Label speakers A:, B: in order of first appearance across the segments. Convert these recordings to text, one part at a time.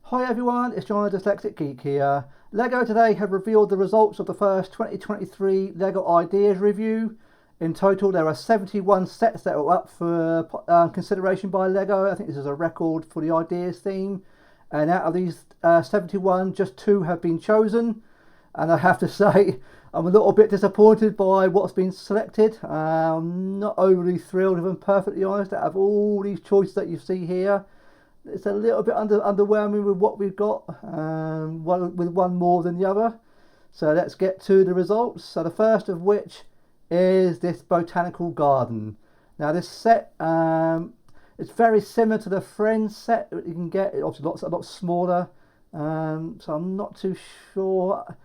A: Hi everyone, it's John the Dyslexic Geek here. LEGO today have revealed the results of the first 2023 LEGO Ideas review. In total there are 71 sets that are up for consideration by LEGO. I think this is a record for the Ideas theme. And out of these 71, just 2 have been chosen. And I have to say, I'm a little bit disappointed by what's been selected. I'm not overly thrilled, if I'm perfectly honest, out of all these choices that you see here. It's a little bit underwhelming with what we've got, with one more than the other. So let's get to the results. So the first of which is this Botanical Garden. Now this set, it's very similar to the Friends set that you can get. It's obviously a lot smaller. So I'm not too sure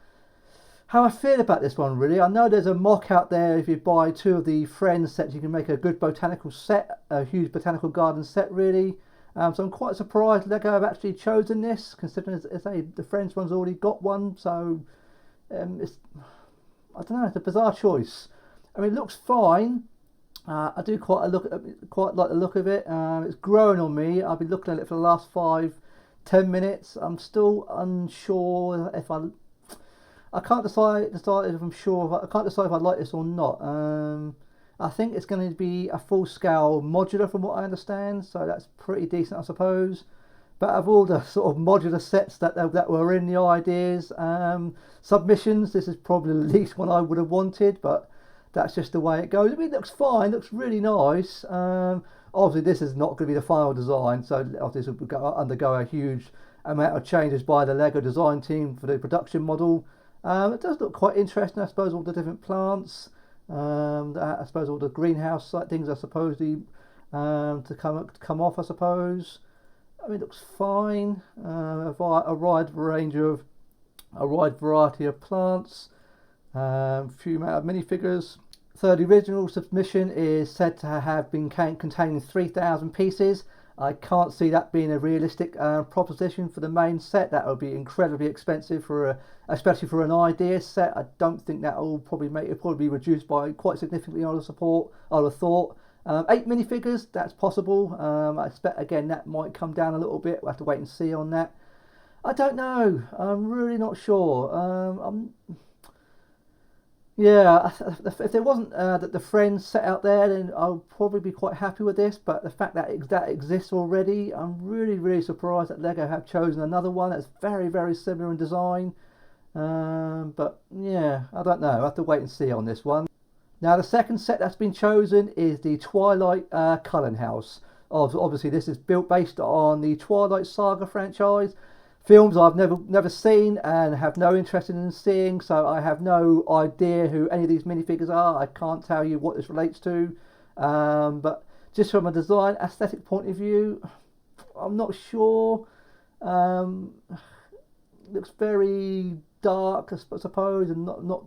A: how I feel about this one really. I know there's a mock out there. If you buy 2 of the Friends sets, you can make a good botanical set, a huge Botanical Garden set really. So I'm quite surprised LEGO have actually chosen this, considering the Friends one's already got one. So I don't know, it's a bizarre choice. I mean, it looks fine. I do quite like the look of it. It's growing on me. I've been looking at it for the last 5-10 minutes. I'm still unsure if I can't decide if I'm sure. I can't decide if I like this or not. I think it's going to be a full-scale modular from what I understand, so that's pretty decent, I suppose. But of all the sort of modular sets that were in the Ideas submissions, this is probably the least one I would have wanted, but that's just the way it goes. I mean, it looks fine, looks really nice. Obviously, this is not going to be the final design, so obviously this will undergo a huge amount of changes by the LEGO design team for the production model. It does look quite interesting, I suppose, all the different plants. I suppose all the greenhouse things are supposedly to come off. I suppose. I mean, it looks fine. A wide variety of plants. Few amount of minifigures. So the original submission is said to have been containing 3,000 pieces. I can't see that being a realistic proposition for the main set. That would be incredibly expensive especially for an Idea set. I don't think that will probably be reduced by quite significantly. I would have thought 8 minifigures. That's possible. I expect again that might come down a little bit. We'll have to wait and see on that. I don't know. I'm really not sure. Yeah, if there wasn't the Friends set out there, then I'll probably be quite happy with this. But the fact that that exists already, I'm really surprised that LEGO have chosen another one that's very similar in design. But yeah, I don't know. I'll have to wait and see on this one. Now the second set that's been chosen is the Twilight Cullen house. Obviously, this is based on the Twilight saga franchise. Films I've never seen and have no interest in seeing, so I have no idea who any of these minifigures are. I can't tell you what this relates to, but just from a design aesthetic point of view, I'm not sure. Looks very dark, I suppose, and not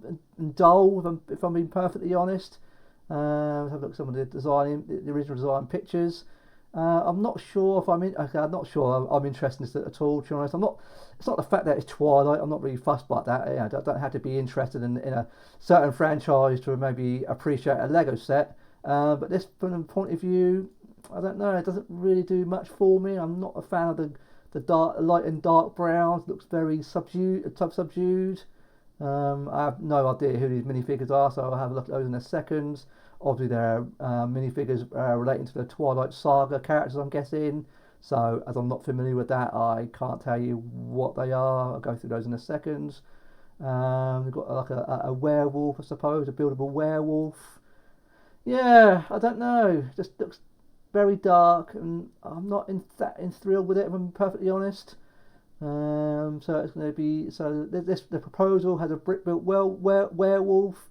A: dull. If I'm being perfectly honest. Have a look at some of the original design pictures. I'm not sure if I'm not sure I'm interested in this at all. To be honest, It's not the fact that it's Twilight. I'm not really fussed about that. I don't have to be interested in a certain franchise to maybe appreciate a LEGO set. But this, from the point of view, I don't know. It doesn't really do much for me. I'm not a fan of the dark, light and dark browns. It looks very subdued. I have no idea who these minifigures are, so I'll have a look at those in a second. Obviously, there are minifigures relating to the Twilight saga characters, I'm guessing. So, as I'm not familiar with that, I can't tell you what they are. I'll go through those in a second. We've got like a werewolf, I suppose, a buildable werewolf. Yeah, I don't know. Just looks very dark, and I'm not enthralled with it, if I'm perfectly honest. So it's going to be the proposal has a brick built werewolf.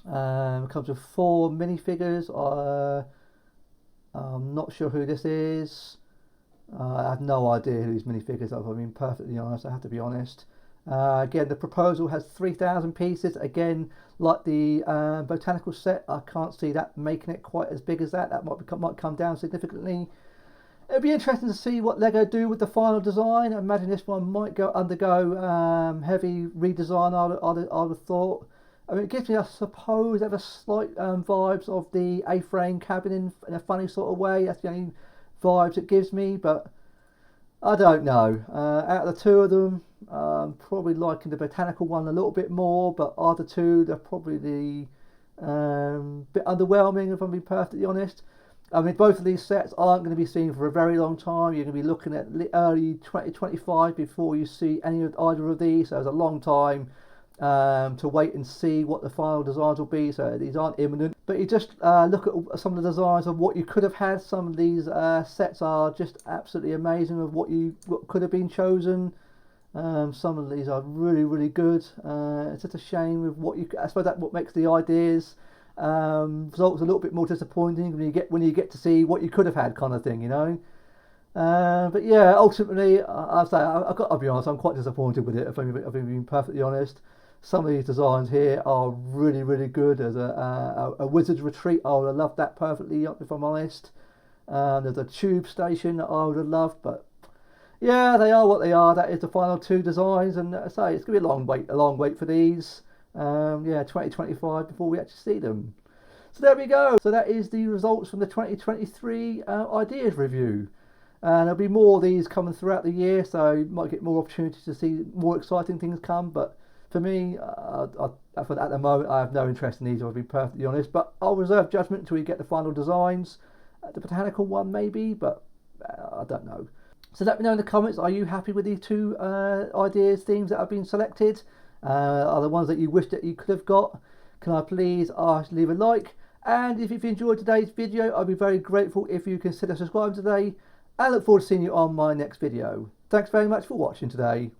A: It comes with 4 minifigures. I'm not sure who this is. I have no idea who these minifigures are. If I'm being perfectly honest, I have to be honest. Again, the proposal has 3,000 pieces. Again, like the botanical set, I can't see that making it quite as big as that. That might come down significantly. It'll be interesting to see what LEGO do with the final design. I imagine this one might undergo heavy redesign. I would have thought. I mean, it gives me, I suppose, ever slight vibes of the A-frame cabin in a funny sort of way. That's the only vibes it gives me. But I don't know. Out of the two of them, probably liking the botanical one a little bit more, but are the two, they're probably the bit underwhelming if I'm being perfectly honest. I mean, both of these sets aren't going to be seen for a very long time. You're going to be looking at early 2025 before you see any of either of these. So there's a long time to wait and see what the final designs will be. So these aren't imminent. But you just look at some of the designs of what you could have had. Some of these sets are just absolutely amazing of what could have been chosen. Some of these are really, really good. It's just a shame with I suppose that's what makes the ideas results a little bit more disappointing when you get to see what you could have had, kind of thing, you know. But yeah, ultimately, I'll be honest, I'm quite disappointed with it. If I'm being perfectly honest, some of these designs here are really, really good. There's a wizard's retreat. I would have loved that perfectly, if I'm honest. There's a tube station that I would have loved, but yeah, they are what they are. That is the final two designs, and I say it's gonna be a long wait for these. Yeah, 2025 before we actually see them. So there we go. So that is the results from the 2023 ideas review. And there'll be more of these coming throughout the year, so you might get more opportunities to see more exciting things come. But for me, at the moment, I have no interest in these, I'll be perfectly honest. But I'll reserve judgment until we get the final designs. The botanical one maybe, but I don't know. So let me know in the comments, are you happy with these two themes that have been selected? Are the ones that you wish that you could have got? Can I please ask leave a like? And if you've enjoyed today's video, I'd be very grateful if you consider subscribing today. I look forward to seeing you on my next video. Thanks very much for watching today.